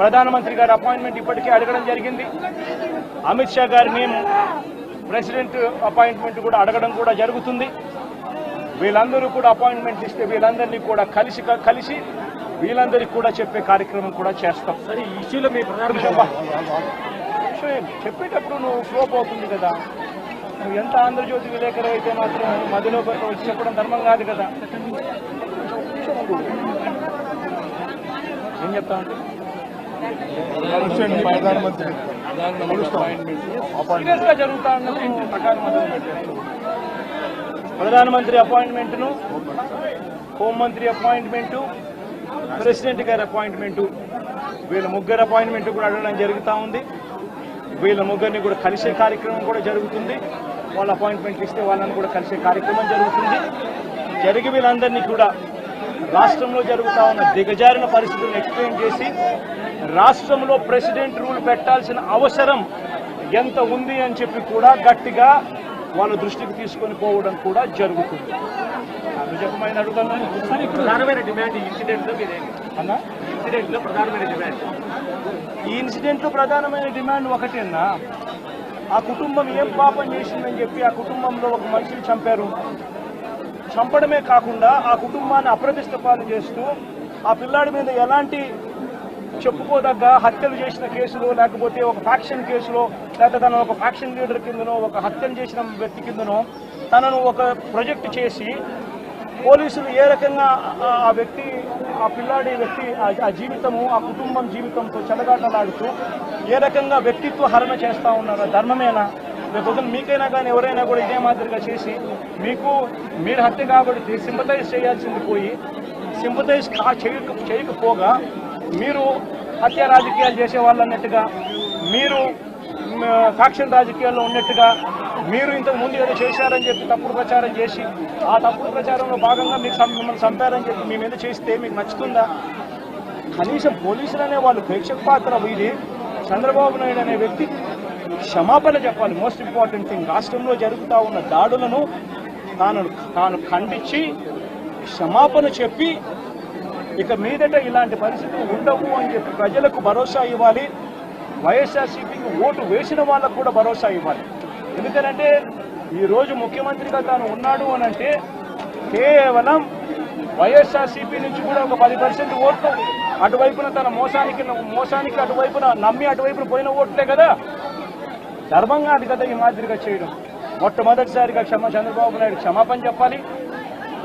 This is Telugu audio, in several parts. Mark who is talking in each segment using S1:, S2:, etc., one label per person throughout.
S1: ప్రధానమంత్రి గారి అపాయింట్మెంట్ ఇప్పటికే అడగడం జరిగింది. అమిత్ షా గారిని ప్రెసిడెంట్ అపాయింట్మెంట్ కూడా అడగడం కూడా జరుగుతుంది. వీళ్ళందరూ కూడా అపాయింట్మెంట్ ఇస్తే వీళ్ళందరినీ కూడా కలిసి వీళ్ళందరికీ కూడా చెప్పే కార్యక్రమం కూడా చేస్తాం.
S2: సరే, ఈ ఇష్యూలో మీ
S1: చెప్పేటప్పుడు నువ్వు ఫ్లోప్ అవుతుంది కదా. నువ్వు ఎంత ఆంధ్రజ్యోతి విలేకరు అయితే మాత్రం మధ్యలో వచ్చి చెప్పడం ధర్మం కాదు కదా. ఏం చెప్తా అంటే సీరియస్ గా జరుగుతా ఉన్నది ప్రధానమంత్రి అపాయింట్మెంట్ను, హోంమంత్రి అపాయింట్మెంటు, ప్రెసిడెంట్ గారి అపాయింట్మెంటు, వీళ్ళ ముగ్గురు అపాయింట్మెంట్ కూడా అడగడం జరుగుతూ ఉంది. వీళ్ళ ముగ్గురిని కూడా కలిసే కార్యక్రమం కూడా జరుగుతుంది. వాళ్ళ అపాయింట్మెంట్ ఇస్తే వాళ్ళని కూడా కలిసే కార్యక్రమం జరుగుతుంది. జరిగి వీళ్ళందరినీ కూడా రాష్ట్రంలో జరుగుతూ ఉన్న దిగజారిన పరిస్థితులను ఎక్స్ప్లెయిన్ చేసి రాష్ట్రంలో ప్రెసిడెంట్ రూల్ పెట్టాల్సిన అవసరం ఎంత ఉంది అని చెప్పి కూడా గట్టిగా వాళ్ళ దృష్టికి తీసుకొని పోవడం కూడా జరుగుతుంది. నిజమైన అడుగుతున్నాను.
S2: ప్రధానమైన డిమాండ్ ఈ ఇన్సిడెంట్లో
S1: అన్నా,
S2: ఇన్సిడెంట్లో ప్రధానమైన డిమాండ్
S1: ఈ ఇన్సిడెంట్లో ప్రధానమైన డిమాండ్ ఒకటేనా, ఆ కుటుంబం ఏం పాపం చేసిందని చెప్పి ఆ కుటుంబంలో ఒక మనిషిని చంపారు. చంపడమే కాకుండా ఆ కుటుంబాన్ని అప్రతిష్ట పాలు చేస్తూ ఆ పిల్లాడి మీద ఎలాంటి చెప్పుకోదగ్గ హత్యలు చేసిన కేసులో, లేకపోతే ఒక ఫ్యాక్షన్ కేసులో, లేకపోతే తన ఒక ఫ్యాక్షన్ లీడర్ కిందనో, ఒక హత్యలు చేసిన వ్యక్తి కిందనో తనను ఒక ప్రొజెక్ట్ చేసి పోలీసులు ఏ రకంగా ఆ వ్యక్తి, ఆ పిల్లాడి వ్యక్తి ఆ జీవితము, ఆ కుటుంబం జీవితంతో చెలగాటలాడుతూ ఏ రకంగా వ్యక్తిత్వ హరణ చేస్తూ ఉన్నారో ధర్మమేనా? లేకపోతే మీకైనా కానీ ఎవరైనా కూడా ఇదే మాదిరిగా చేసి మీరు హత్య కాబట్టి సింపతైజ్ చేయాల్సింది పోయి సింపతైజ్ చేయకపోగా మీరు హత్య రాజకీయాలు చేసేవాళ్ళు అన్నట్టుగా, మీరు ఫ్యాక్షన్ రాజకీయాల్లో ఉన్నట్టుగా, మీరు ఇంతకు ముందు ఏదో చేశారని చెప్పి తప్పుడు ప్రచారం చేసి ఆ తప్పుడు ప్రచారంలో భాగంగా మిమ్మల్ని చంపారని చెప్పి మీ మీద చేస్తే మీకు నచ్చుతుందా? కనీసం పోలీసులు అనే వాళ్ళు ప్రేక్షక పాత్ర వీడి చంద్రబాబు నాయుడు అనే వ్యక్తి క్షమాపణ చెప్పాలి. మోస్ట్ ఇంపార్టెంట్ థింగ్, రాష్ట్రంలో జరుగుతూ ఉన్న దాడులను తాను ఖండించి క్షమాపణ చెప్పి ఇక మీదట ఇలాంటి పరిస్థితులు ఉండవు అని చెప్పి ప్రజలకు భరోసా ఇవ్వాలి. వైఎస్ఆర్సీపీకి ఓటు వేసిన వాళ్ళకు కూడా భరోసా ఇవ్వాలి. ఎందుకంటే ఈరోజు ముఖ్యమంత్రిగా తాను ఉన్నాడు అని అంటే కేవలం వైఎస్ఆర్సీపీ నుంచి కూడా ఒక 10% ఓట్లు అటువైపున తన మోసానికి అటువైపున నమ్మి అటువైపున పోయిన ఓట్లే కదా. ధర్మంగా అది కదా ఈ మాదిరిగా చేయడం. మొట్టమొదటిసారిగా చంద్రబాబు నాయుడు క్షమాపణ చెప్పాలి.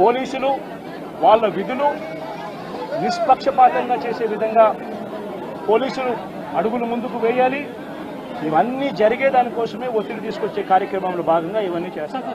S1: పోలీసులు వాళ్ళ విధులు నిష్పక్షపాతంగా చేసే విధంగా పోలీసులు అడుగులు ముందుకు వేయాలి. ఇవన్నీ జరిగేదానికోసమే ఒత్తిడి తీసుకొచ్చే కార్యక్రమంలో భాగంగా ఇవన్నీ చేస్తారు.